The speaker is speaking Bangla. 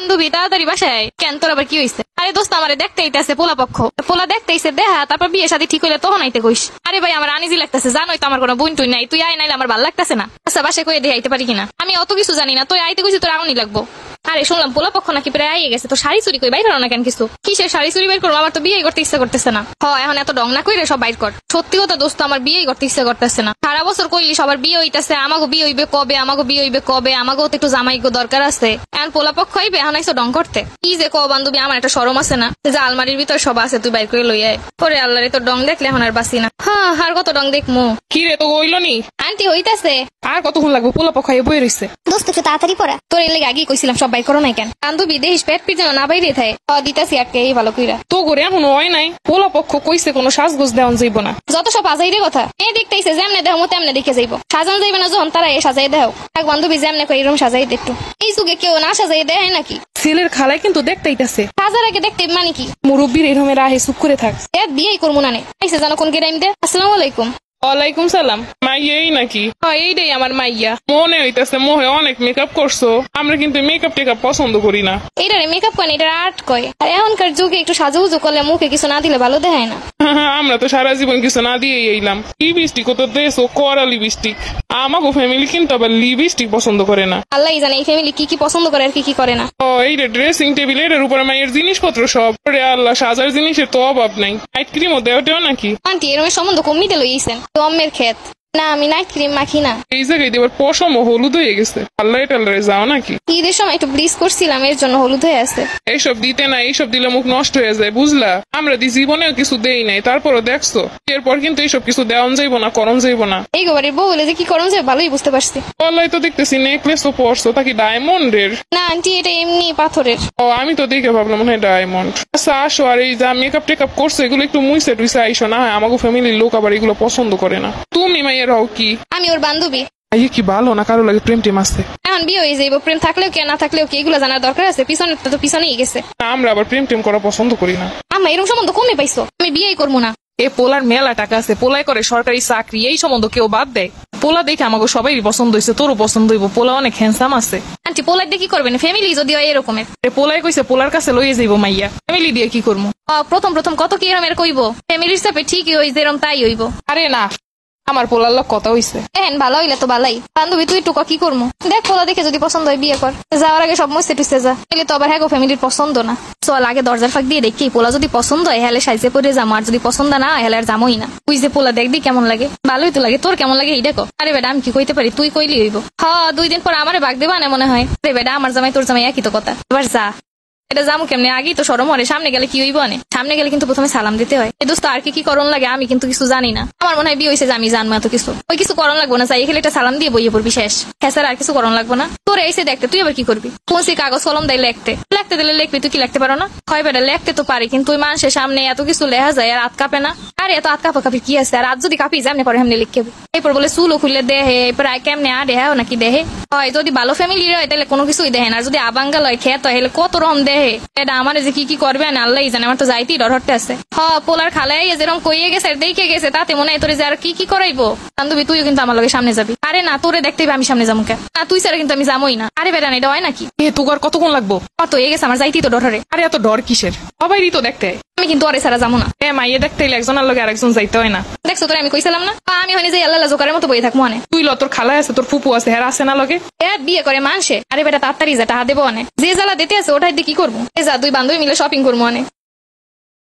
বান্ধবী তাড়াতাড়ি বাসায়। কেন তোর আবার কি হয়েছে? আরে দোস্ত আমারে দেখতে আইতেছে পোলা পক্ষ। পোলা দেখতে আইছে দেখা, তারপর বিয়ে শাদী ঠিক হইলে তখন আইতে কইস। আরে ভাই আমার আনিজি লাগতেছে, জানোই তো আমার কোনো বোন টুই নাই, তুই আয় নাইলে আমার ভালো লাগতেছে না। আচ্ছা বাসায় কয়ে দিয়ে আইতে পারি কিনা? আমি অত কিছু জানি না, তুই আইতে কইছি তোর আউনি লাগবো। আরে শুনলাম পোলা পক্ষ নাকি প্রায় আইয়ে গেছে, তো শাড়ি চুরি কই বাইর করো না কেন? কিছু কিসের শাড়ি চুরি বাইর করবো? আমার তো বিয়ে করতে ইচ্ছা করতেছে না। এখন এত ডং না কইরে সব বাইর কর। সত্যি কথা দোস্ত আমার বিয়ে করতে ইচ্ছা করতেছে না। সারা বছর কইলি সবার বিয়ে হইতাছে, আমাকে বিয়ে হইবে কবে, আমাকে বিয়ে হইবে কবে, আমাকেও তো একটু জামাই দরকার আছে। এখন পোলা পক্ষ হইবে, এখন আইসো ডং করতে। কি যে কো বান্ধবী, আমার একটা শরম আছে না যে আলমারির ভিতর সব আছে, তুই বাইর করে লই আয়। পরে আল্লাহরে তো ডং দেখলে এখন আর বাসি না। আর কত ডং দেখমু? কি রে তো হইল নি? আন্টি হইতাছে। আর কতক্ষণ লাগবে? পোলা পক্ষ বই রইছে। দোস্ত একটু তাড়াতাড়ি পড়া। তোর এর লেগে আগেই কইছিলাম সব বাইর করো নাই কেন? বান্ধবী দেখিস পেট পিট যেন না বাইরে থাকে। দিতাছি আটকে এই ভালো কইরা। তো করে এখন হয় নাই। পোলা পক্ষ কইছে কোনো সাজগোজ দেওয়ান যাইব না। যত সব আজাইরে কথা। দেখতেইছে যেমনে দেহ মতো এমনে দেখে যাইব। সাজানো যাইবে না যখন তারা এ সাজাই দেহ। এক বান্ধবী যেমনে কই এরকম সাজাই দে একটু। এই যুগে কেউ না সাজাই দেয় নাকি? ছেলের খালাই কিন্তু দেখতেইতাছে। সাজার আগে দেখতে মানে কি? মুরব্বীর এরকমের রাহে চুপ করে থাক। বিয়েই করবো না নে। আইসে জানো কোন গেরাইম দে। আসসালামু আলাইকুম। ওয়ালাইকুম সালাম। মাইয়াই নাকি? এইটাই আমার মাইয়া। মনে হইতাছে মোহে অনেক মেকআপ করছো। আমরা কিন্তু মেকআপ টেকআপ পছন্দ করি না। এইটারে মেকআপ কয় না, এটা আর্ট কয়। আর এখনকার যুগে একটু সাজুগুজু করলে মুখে কিছু না দিলে ভালো দেখায় না। আমরা তো সারা জীবন কিছু না দিয়ে এইলাম। লিপস্টিক তো দেশো করা লিপস্টিক। আমাকে ফ্যামিলি কিন্তু আবার লিপস্টিক পছন্দ করে না। আল্লাহ জানে এই ফ্যামিলি কি কি পছন্দ করে আর কি কি করে না। এইটা ড্রেসিং টেবিল, এটার উপরে মায়ের জিনিসপত্র সব। আল্লাহ সাজার জিনিসের তো অভাব নাই। নাইট ক্রিমও দেওয়া নাকি? আন্টি এরমের সম্বন্ধ কমিতে লইছেন তো আম্মের ক্ষেত। না আমি নাইট ক্রিম মাখি না। এই জায়গায় দেবার পশম হলুদ হয়ে গেছে। আল্লাহ টাল্লারে যাও নাকি? ঈদের সময় একটু ব্লিচ করছিলাম, এর জন্য হলুদ হয়ে আছে। এইসব দিতে না, এইসব দিলে মুখ নষ্ট হয়ে যায় বুঝলা। আমরা জীবনেও কিছু দেই নাই, তারপরও দেখছো। এরপর কিন্তু এইসব কিছু দেওয়ান যাইব না, করণ যাইব না। এই গোবারের বউ বলে যে কি করণ যায় ভালোই বুঝতে পারছি। আল্লাহ তো দেখতেছি নেকলেস তো পরছো, তা কি ডায়মন্ডের? না আন্টি এটা এমনি পাথরের। আমি তো দেখে ভাবলাম মনে হয় ডায়মন্ড। আচ্ছা আসো, আর এই যা মেকআপ টেকআপ করছো এগুলো একটু মুইসে টুইসে আইসো না। আমাকে ফ্যামিলির লোক আবার এগুলো পছন্দ করে না। তুমি মাইয়ের হও কি? আমি ওর বান্ধবী। কি ভালো না কারো লাগে প্রেম টেম আছে? এখন বিয়ে হয়ে যাইব, প্রেম থাকলেও কে না থাকলেও কি এগুলো জানার দরকার আছে? পিছনেরটা তো পিছনেই গেছে। আমরা আবার প্রেম টেম করা পছন্দ করি না। আম্মা এরকম সম্বন্ধ কমে পাইছো, আমি বিয়েই করবো না। এ পোলার মেলা টাকা আছে, পোলাই করে সরকারি চাকরি, এই সম্বন্ধ কেউ বাদ দেয়? পোলা দেখে আমাকে সবাই পছন্দ হয়েছে, তোরও পছন্দ হইব। পোলা অনেক হ্যান্ডসাম আছে। আন্টি পোলার দিয়ে কি করবেন? ফ্যামিলি যদি হয় এরকমের। পোলাই কইছে পোলার কাছে লইয়ে যাইব মাইয়া। ফ্যামিলি দিয়ে কি করবো? প্রথম প্রথম কত কি এরমের কইব, ফ্যামিলির সাথে ঠিকই হই যেরম তাই হইব। আরে না, আমার পোলার লোক কথা হইছে। ভালো হইলে তো ভালাই। বান্ধবী তুই একটু কি করবো? দেখ পোলা দেখে যদি পছন্দ হয় বিয়ে কর। যাওয়ার আগে সব মুছতে টুসতে যা, এলে তো আবার হ্যাঁ ফ্যামিলির পছন্দ না। চল আগে দরজার ফাঁক দিয়ে দেখি, পোলা যদি পছন্দ হয় হেলে সাইজে পরে যাবো, আর যদি পছন্দ না হেলে আর যাবোই না। তুই যে পোলা দেখবি কেমন লাগে, ভালোই তো লাগে। তোর কেমন লাগে এই দেখো। আরে বেটা আমি কি কইতে পারি, তুই কইলি হইব। 2 দিন পর আমারে বাগ দেবা না মনে হয়। আরে বেটা আমার জামাই তোর জামাই একই তো কথা। এবার যা। এটা যাবো কেমনে? আগেই তো সরম হরে, সামনে গেলে কি হইব? সামনে গেলে কিন্তু প্রথমে সালাম দিতে হয়। এই দোস্ত আর কি করণ লাগে আমি কিন্তু কিছু জানি না। আমার মনে হয় বিয়ে হয়েছে যে আমি জানবো এত কিছু। ওই কিছু করণ লাগবো না, চাই খেলে একটা সালাম দিয়ে বইয়ে পড়বি শেষ। হ্যাঁ স্যার আর কিছু করণ লাগবো না। তোর এসে দেখতে তুই আবার কি করবি? কোন সে কাগজ কলম দেয় লিখতে দিলে লিখবি, তুই কি লিখতে পারো না? হয় বেটা লিখতে তো পারি, কিন্তু ওই মানুষের সামনে এত কিছু লেখা যায় আর হাত কাঁপে না। আরে এত হাত কাঁপা কাঁপি কি আছে? আর আজ যদি কাঁপি যেমনি পরে এমনি লিখে এরপর বলে চুলও খুললে দেহে, এরপর কেমনে আর দেহা নাকি দেহে হয়। যদি ভালো ফ্যামিলি হয় তাহলে কোনো কিছুই দেখে না, আর যদি আবাঙ্গাল হয় খেত হয় কত রকম দেহে। এটা আমার যে কি কি করবে না আল্লাহ জানে। আমার তো যাইতেই ডর হটতে আছে। পোলার খালাই যেরকম কইয়ে গেছে দেখে গেছে, তাতে মনে হয় তোরে যে আর কি কি করাইবো। বান্ধবী তুইও কিন্তু আমার লগে সামনে যাবি। আরে না তোরে দেখতেই আমি সামনে যাবো কেন? না তুই ছাড়া কিন্তু আমি যাবোই না। আরে বেটা এটা হয় নাকি? তোর কতক্ষণ লাগবো? কত হয়ে গেছে আমার যাইতেই তো ডরে। আরে এত ডর কিসের? সবাই তো দেখতে। আমি কিন্তু আরে সারা যাবো না। মাইয়ে দেখতে একজনের লগে আরেকজন যাইতে হয় না। দেখছো তোরে আমি কইছিলাম না? আমি হয়নি যে আল্লাহ জোকারের মতো বই থাকবো। তুই তোর খালা আছে, তোর ফুপু আছে, হ্যাঁ আছে না লগে? বিয়ে করে মানসে। আরে বেটা তাড়াতাড়ি যা, টাকা দেবো অনেক। যে জ্বালা দিতে আছে ওটাই দিয়ে কি করবো? যা 2 বান্ধবী মিলে শপিং করবো অনেক।